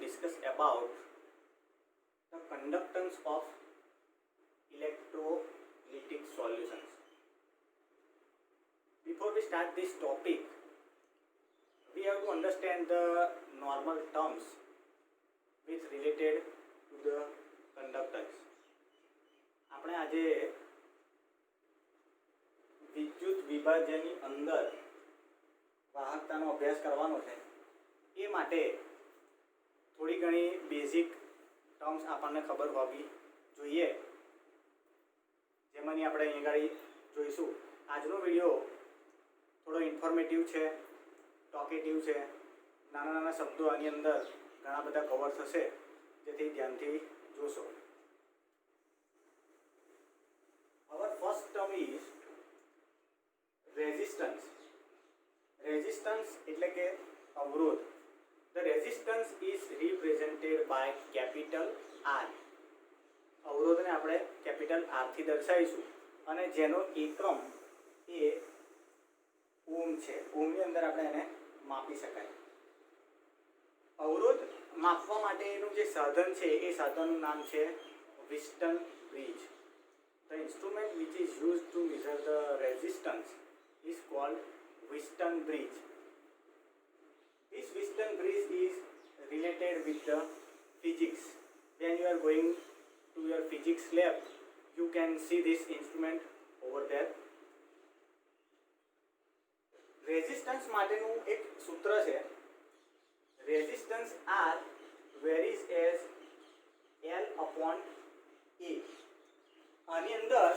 discuss about the conductance of electrolytic solutions. Before we start this topic, we have to understand the normal terms which related to the conductance. આપણે આજે વિદ્યુત વિભાજનની અંદર વાહકતાનો અભ્યાસ કરવાનો છે. એ માટે થોડી ઘણી બેઝિક ટર્મ્સ આપણને ખબર હોવી જોઈએ, જેમાંની આપણે અહીં આગળ જોઈશું. આજનો વિડીયો થોડો ઇન્ફોર્મેટિવ છે, ટોકેટિવ છે. નાના નાના શબ્દો આની અંદર ઘણા બધા કવર થશે, જેથી ધ્યાનથી જોશો. Our first term is resistance. Resistance એટલે કે અવરોધ. The resistance is represented by capital R. અવરોધને આપણે કેપિટલ R થી દર્શાવીશું અને જેનો એકમ એ ઓમ છે. ઓમની અંદર આપણે એને માપી શકાય. અવરોધ માપવા માટેનું જે સાધન છે એ સાધનનું નામ છે વિસ્ટન bridge. The instrument which is used to measure the resistance is called Wheatstone bridge. This Wheatstone bridge is related with the physics. When you are going to your physics lab, you can see this instrument over there. Resistance માટેનું એક સૂત્ર છે. Resistance R varies as L upon A. આની અંદર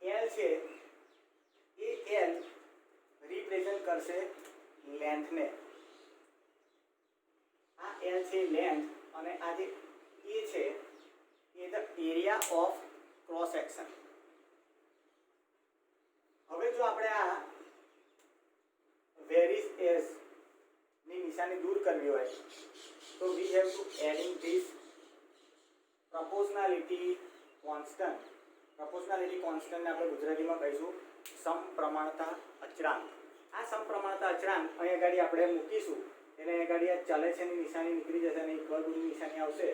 L છે એ L represent કરશે લેન્થને. આ L છે લેન્થ અને આ જે A છે એ the area of cross section. હવે જો આપણે આ વેરીઝ એઝ ની નિશાની દૂર કરવી હોય તો we have to adding this proportionality constant. proportionality constant ને આપણે ગુજરાતીમાં કહીશું સમપ્રમાણતા અચળાંક. આ સમપ્રમાણતા અચળાંક અહીં આગળ આપણે મૂકીશું એટલે અહીં આગળ ચાલે છે ની નિશાની નીકળી જશે અને ઇક્વલ ટુ ની નિશાની આવશે.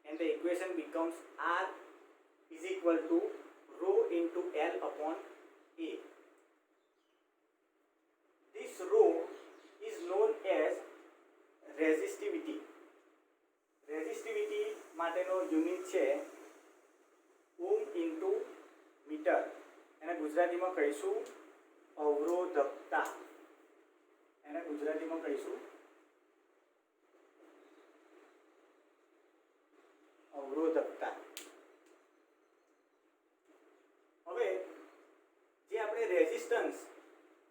and the equation becomes R is equal to rho into L upon A. This rho is known as resistivity. resistivity માટેનો યુનિટ છે ઓમ ઇન્ટુ મીટર. એને ગુજરાતીમાં કહીશું અવરોધકતા. એને ગુજરાતીમાં કહીશું અવરોધકતા. હવે જે આપણે રેઝિસ્ટન્સ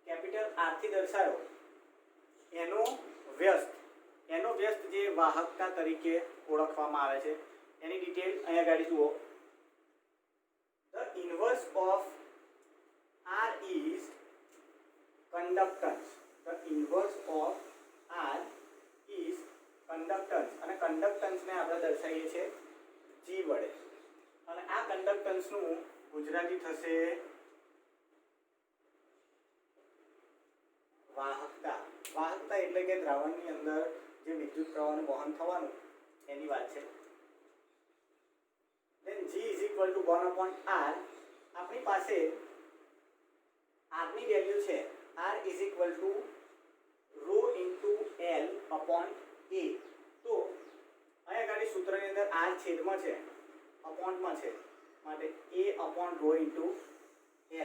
કેપિટલ આર થી દર્શાવ્યો એનો વ્યસ્ત જે વાહકતા તરીકે ઓળખવામાં આવે છે એની ડિટેલ અહીંયા ગાડી જુઓ. The inverse of R is conductance. The inverse of R is conductance. અને conductance ને આપણે દર્શાવીએ છીએ G વડે. અને આ conductance નું ગુજરાતી થશે વાહકતા. વાહકતા એટલે કે દ્રાવણની અંદર જે વિદ્યુત પ્રવાહનું વહન થવાનું એની વાત છે. then G is equal to 1 upon R. આપણી પાસે R ની વેલ્યુ છે R is equal to rho into L upon A. તો અહીંયા ગાડી સૂત્રની અંદર R છેદમાં છે, અપોન્ટમાં છે, માટે A upon rho into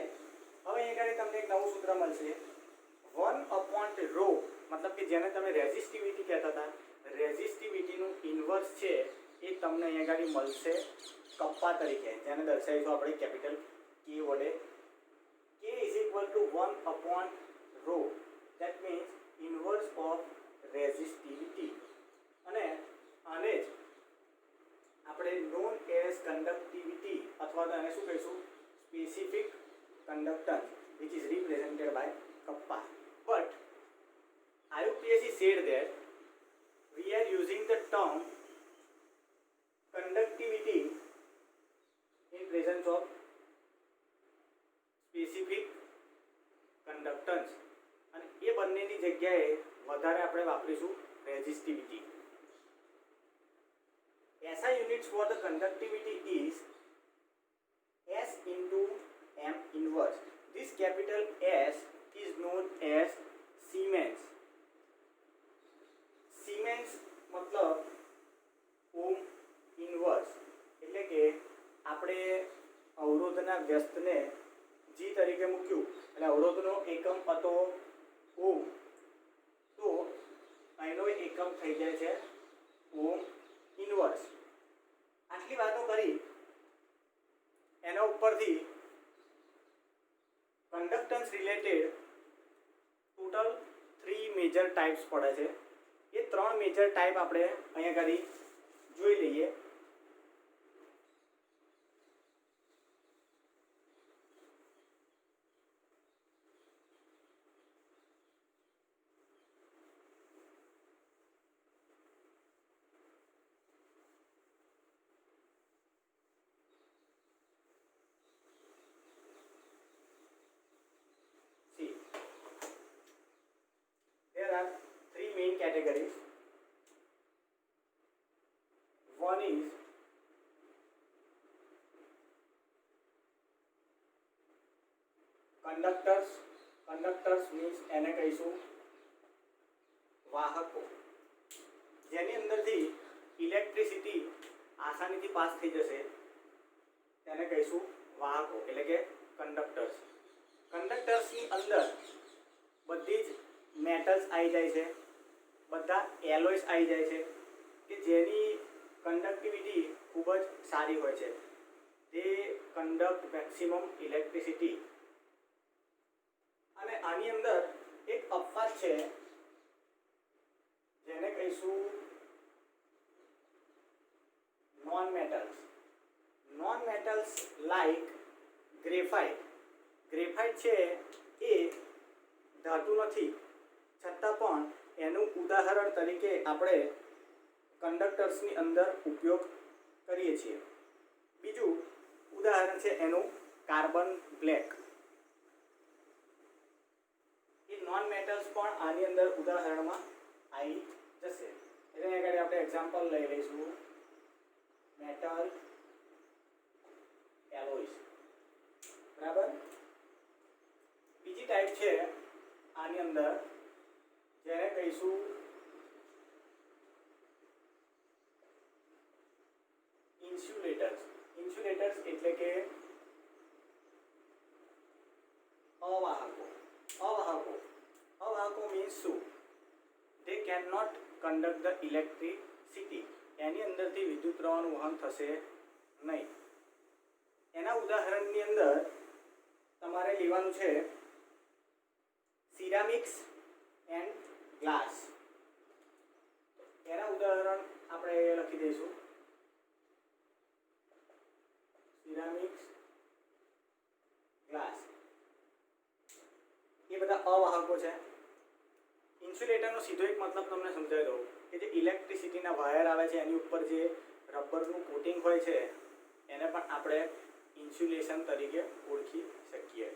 L. હવે અહીંયા ગાડી તમને એક નવું સૂત્ર મળશે 1 upon rho, मतलब કે જેને તમે રેઝિસ્ટિવિટી કહેતા હતા, રેઝિસ્ટિવિટીનું ઇન્વર્સ છે એ તમને અહીંયા ગાડી મળશે કપ્પા તરીકે, જેને દર્શાવીશું આપણે કેપિટલ K વડે. K is equal to 1 upon rho. That means inverse of resistivity. અને આને જ આપણે known as conductivity અથવા તો એને શું કહીશું specific conductance, which is represented by kappa. But IUPAC said that we are using the term conductivity in presence of specific conductance. બંનેની જગ્યાએ વધારે આપણે વાપરીશું resistivity. SI units for the conductivity is S into M inverse. This capital S is known as Siemens. Siemens मतलब ઓમ inverse, એટલે કે આપણે અવરોધના વ્યસ્તને G તરીકે મૂક્યું એટલે અવરોધનો એકમ હતો ઓમ, તો અહીંનો એકમ થઈ જાય છે ઓમ ઇન્વર્સ. આટલી વાતો કરી એના ઉપરથી conductance related total 3 major types પડે છે. એ 3 મેજર ટાઈપ આપણે અહીંયા કરી જોઈ લઈએ. There are 3 main categories. One is conductors. Conductors means એને કહીશું વાહકો, જેની અંદરથી ઇલેક્ટ્રિસિટી આસાનીથી પાસ થઈ જશે તેને કહીશું વાહકો, એટલે કે કંડક્ટર્સ. કંડક્ટર્સની અંદર બધી જ મેટલ્સ આવી જાય છે, બધા એલોયસ આવી જાય છે કે જેની કંડક્ટિવિટી ખૂબ જ સારી હોય છે. તે કંડક્ટ મેક્સિમમ ઇલેક્ટ્રિસિટી. અને આની અંદર એક અપવાદ છે જેને કહીશું non metals. Non metals like graphite. Graphite છે એ ધાતુ નથી, છતાં પણ એનું ઉદાહરણ તરીકે આપણે કંડક્ટર્સની અંદર ઉપયોગ કરીએ છીએ. બીજું ઉદાહરણ છે એનું કાર્બન બ્લેક. એ નોન મેટલ્સ પણ આની અંદર ઉદાહરણમાં આવી જશે. એટલે આગળ આપણે એક્ઝામ્પલ લઈ લઈશું મેટલ એલોયસ. બરાબર. બીજી ટાઈપ છે આની અંદર જેને કહીશું ઇન્સ્યુલેટર્સ. ઇન્સ્યુલેટર્સ એટલે કે અવાહકો. અવાહકો અવાહકો મીન્સ શું? They can not conduct the electricity. એની અંદરથી વિદ્યુત પ્રવાહનું વહન થશે નહીં. એના ઉદાહરણની અંદર તમારે લેવાનું છે સિરામિક્સ એન્ડ ગ્લાસ. એના ઉદાહરણ આપણે લખી દઈશું સિરામિક્સ, ગ્લાસ. એ બધા અવાહકો છે. ઇન્સ્યુલેટરનો સીધો એક મતલબ તમને સમજાવી દઉં કે જે ઇલેક્ટ્રિસિટીના વાયર આવે છે એની ઉપર જે રબરનું કોટિંગ હોય છે એને પણ આપણે ઇન્સ્યુલેશન તરીકે ઓળખી શકીએ.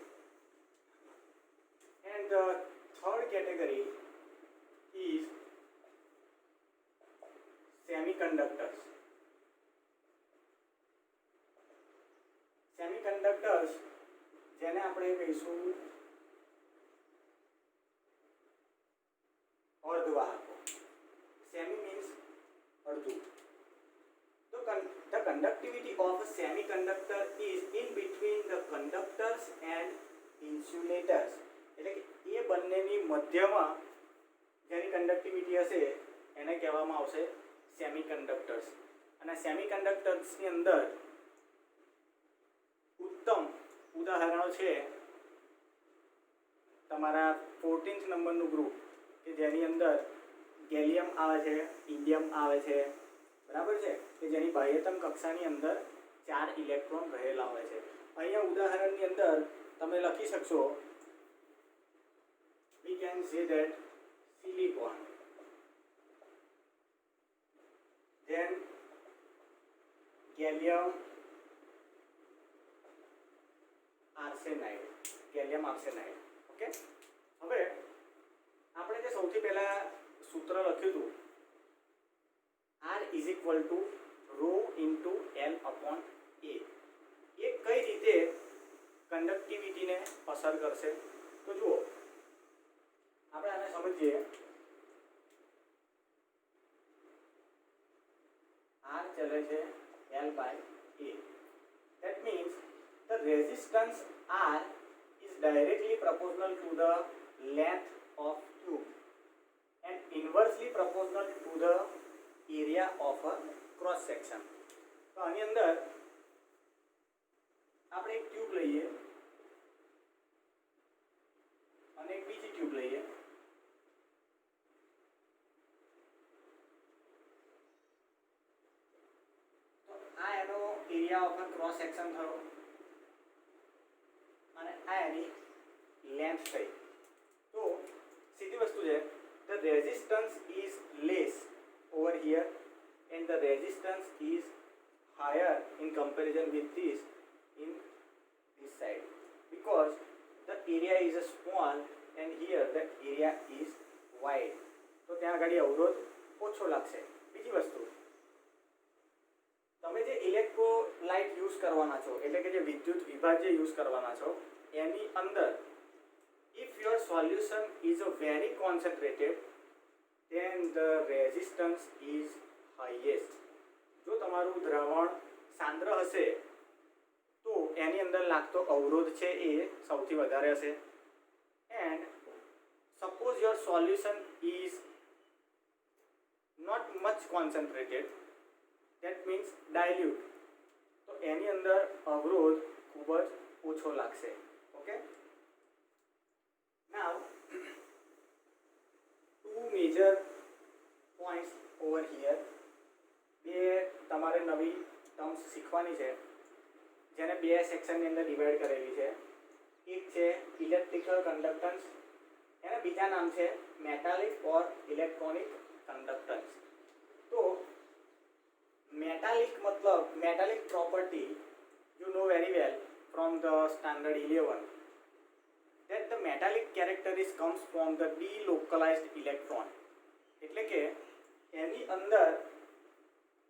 And the third category is semiconductors. Semiconductors જેને આપણે કહીશું અર્ધવાહકો. Semi means અડધું. So the conductivity of a semiconductor is in between the conductors and insulators. એટલે કે એ બંનેની મધ્યમાં જેની કંડક્ટિવિટી હશે એને કહેવામાં આવશે સેમિકન્ડક્ટર્સ. અને સેમિકન્ડક્ટર્સની અંદર ઉત્તમ ઉદાહરણો છે તમારા 14th નંબરનું ગ્રુપ કે જેની અંદર ગેલિયમ આવે છે, ઇન્ડિયમ આવે છે. બરાબર છે, કે જેની બાહ્યતમ કક્ષાની અંદર 4 ઇલેક્ટ્રોન રહેલા હોય છે. અહીંયા ઉદાહરણની અંદર તમે લખી શકશો we can say that silicon, then gallium arsenide. Okay. હવે આપણે જે સૌથી પહેલા સૂત્ર લખ્યું હતું R is equal to rho into L upon A, એ કઈ રીતે કંડક્ટિવિટીને અસર કરશે? તો જુઓ, આપણે આને સમજીએ. R ચલે છે L by A. That means the resistance R is directly proportional to the length of tube and inversely proportional to the area of a cross section. તો આની અંદર આપણે એક ટ્યુબ લઈએ અને એક બીજી ટ્યુબ લઈએ. તો આ એનો એરિયા ઓફ ક્રોસ સેક્શન થયો અને આ એની લેન્થ થઈ. તો સીધી વસ્તુ છે, the resistance is less over here and the resistance is higher in comparison with this in this side because the area is small and here the area is wide. તો ત્યાં આગળ અવરોધ ઓછો લાગશે. બીજી વસ્તુ, તમે જે ઇલેક્ટ્રોલાઇટ યુઝ કરવાના છો એટલે કે જે વિદ્યુત વિભાજ્ય યુઝ કરવાના છો એની અંદર if your solution is very concentrated then the resistance is highest. જો તમારું દ્રાવણ સાંદ્ર હશે તો એની અંદર લાગતો અવરોધ છે એ સૌથી વધારે હશે. and suppose your solution is not much concentrated, that means dilute, તો એની અંદર અવરોધ ખૂબ જ ઓછો લાગશે. Okay, now two major points over here. બે તમારે નવી ટર્મ્સ શીખવાની છે જેને બે સેક્શનની અંદર ડિવાઈડ કરેલી છે. એક છે ઇલેક્ટ્રિકલ કંડક્ટન્સ, એના બીજા નામ છે મેટાલિક ઓર ઇલેક્ટ્રોનિક કંડક્ટન્સ. તો મેટાલિક મતલબ metallic property you know very well from the standard 11 that the metallic characteristic comes from the delocalized electron. એટલે કે એની અંદર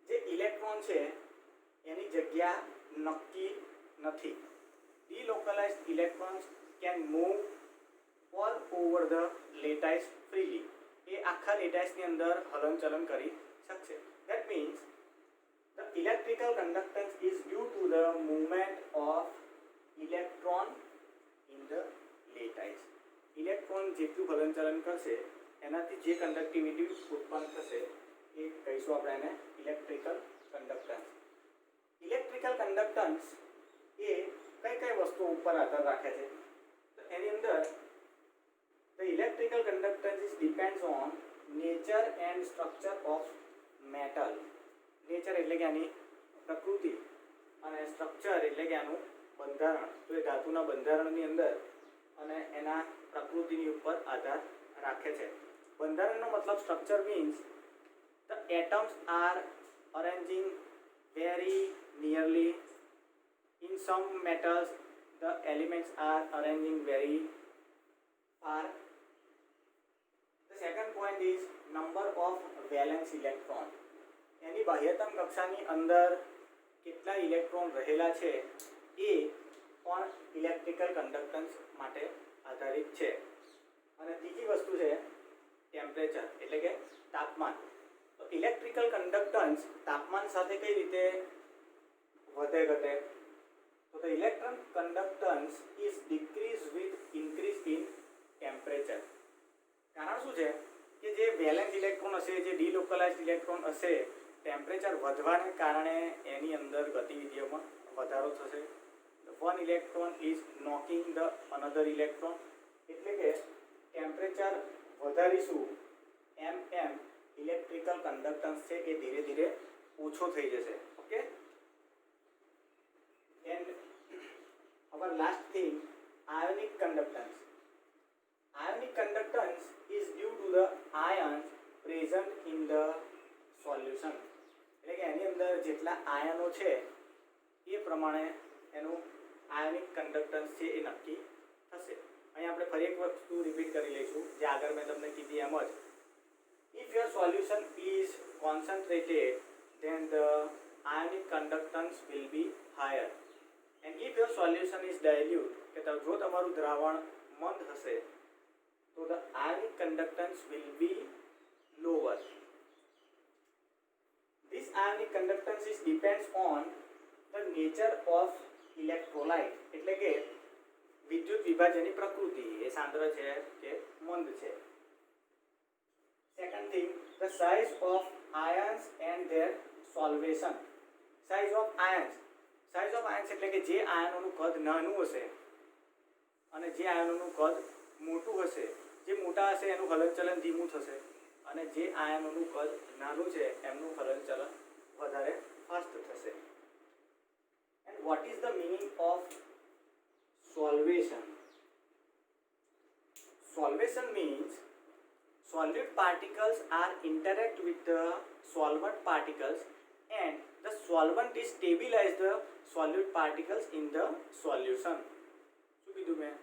જે ઇલેક્ટ્રોન છે એની જગ્યા નક્કી નથી. delocalized electrons can move all over the lattice freely. એ આખા લેટાઇસની અંદર હલનચલન કરી શકશે. that means the electrical conductance is due to the movement of electron in the lattice. Electron જેટલું હલનચલન કરશે એનાથી જે કંડક્ટિવિટી ઉત્પન્ન થશે એ કહીશું આપણે એને ઇલેક્ટ્રિકલ કંડક્ટન્સ. ઇલેક્ટ્રિકલ કંડક્ટન્સ એ કઈ કઈ વસ્તુઓ ઉપર આધાર રાખે છે? તો એની અંદર the electrical conductance is depends on nature and structure of metal. Nature એટલે કે આની પ્રકૃતિ અને સ્ટ્રક્ચર એટલે કે આનું બંધારણ. તો એ ધાતુના બંધારણની અંદર અને એના પ્રકૃતિની ઉપર આધાર રાખે છે. બંધારણનો મતલબ structure means the atoms are arranging very nearly. In some metals the elements are arranging very far. The second point is number of valence electron. એની બાહ્યતમ કક્ષાની અંદર કેટલા ઇલેક્ટ્રોન રહેલા છે એ પણ ઇલેક્ટ્રિકલ કંડક્ટન્સ માટે આધારિત છે. અને ત્રીજી વસ્તુ છે ટેમ્પરેચર એટલે કે તાપમાન. તો ઇલેક્ટ્રિકલ કંડક્ટન્સ તાપમાન સાથે કઈ રીતે વધે ઘટે? તો the electron conductance is decrease with increase in temperature. કારણ શું છે કે જે વેલેન્સ ઇલેક્ટ્રોન હશે, જે ડિલોકલાઇઝ્ડ ઇલેક્ટ્રોન હશે, ટેમ્પરેચર વધવાને કારણે એની અંદર ગતિવિધિઓમાં વધારો થશે. one electron is knocking the another electron. એટલે કે ટેમ્પરેચર વધારીશું એમ એમ ઇલેક્ટ્રિકલ કંડક્ટન્સ છે એ ધીરે ધીરે ઓછો થઈ જશે. Okay, and our last thing, ionic conductance. Ionic conductance is due to the ions present in the solution. એટલે કે એની અંદર જેટલા આયનો છે એ પ્રમાણે એનું આયોનિક કંડક્ટન્સ છે એ નક્કી થશે. અહીં આપણે ફરી ફરી એક વસ્તુ રિપીટ કરી લઈશું જે આગળ મેં તમને કીધી એમ જ. If your solution is concentrated then the ionic conductance will be higher and if your solution is dilute કે જો તમારું દ્રાવણ મંદ હશે તો the ionic conductance will be lower. This ionic conductance is depends on the nature of electrolyte એટલે કે વિદ્યુત વિભાજનની પ્રકૃતિ એ સાંદ્ર છે કે મંદ છે. Second thing, the size of ions and their solvation. Size of ions એટલે કે જે આયનોનું કદ નાનું હશે અને જે આયનોનું કદ મોટું હશે. જે મોટા હશે એનું હલનચલન ધીમું થશે અને જે આયનોનું કદ નાનું છે એમનું હલનચલન વધારે ફાસ્ટ થશે. And what is the meaning of solvation? Solvation means solute particles are interact with the solvent particles and the solvent is stabilize the solute particles in the solution. શું કીધું મેં?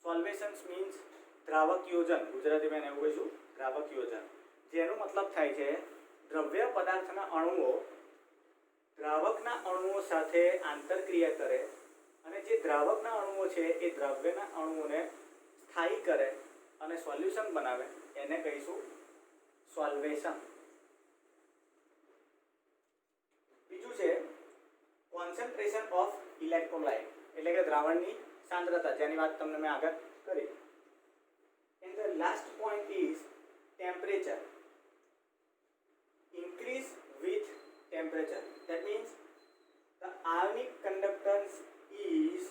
Solvations means દ્રાવક યોજન. ગુજરાતીમાં એવું કહીશું દ્રાવક યોજન, જેનો મતલબ થાય છે દ્રવ્ય પદાર્થના અણુઓ દ્રાવકના અણુઓ સાથે આંતરક્રિયા કરે અને જે દ્રાવકના અણુઓ છે એ દ્રવ્યના અણુઓને સ્થાયી કરે અને સોલ્યુશન બનાવે એને કહીશું સોલ્વેશન. બીજું છે કોન્સન્ટ્રેશન ઓફ ઇલેક્ટ્રોલાઇટ એટલે કે દ્રાવણની સાંદ્રતા, જેની વાત તમને મેં આગળ કરી. And the last point is temperature. Increase with temperature. That means the ionic conductance is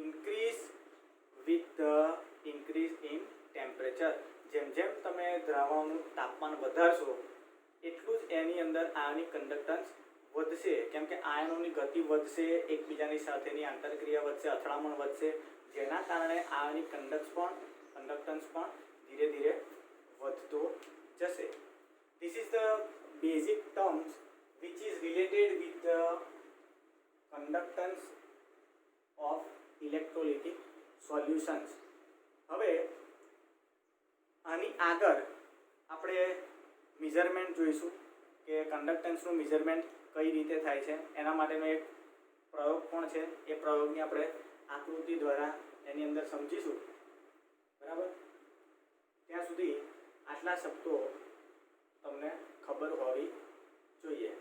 increase with the increase in temperature. જેમ જેમ તમે દ્રાવણનું તાપમાન વધારશો એટલું જ એની અંદર આયોનિક કંડક્ટન્સ વધશે, કેમ કે આયનોની ગતિ વધશે, એકબીજાની સાથેની આંતરક્રિયા વધશે, અથડામણ વધશે, જેના કારણે આયોનિક કંડક્ટન્સ પણ ધીરે ધીરે વધતો જશે. This is the basic terms which is related with the conductance of electrolytic solutions. હવે આની આગળ આપણે મેઝરમેન્ટ જોઈશું કે કંડક્ટન્સનું મેઝરમેન્ટ કઈ રીતે થાય છે. એના માટેનો એક પ્રયોગ પણ છે, એ પ્રયોગની આપણે આકૃતિ દ્વારા એની અંદર સમજીશું. બરાબર? ત્યાં સુધી આટલા શબ્દો તમને ખબર હોવી જોઈએ.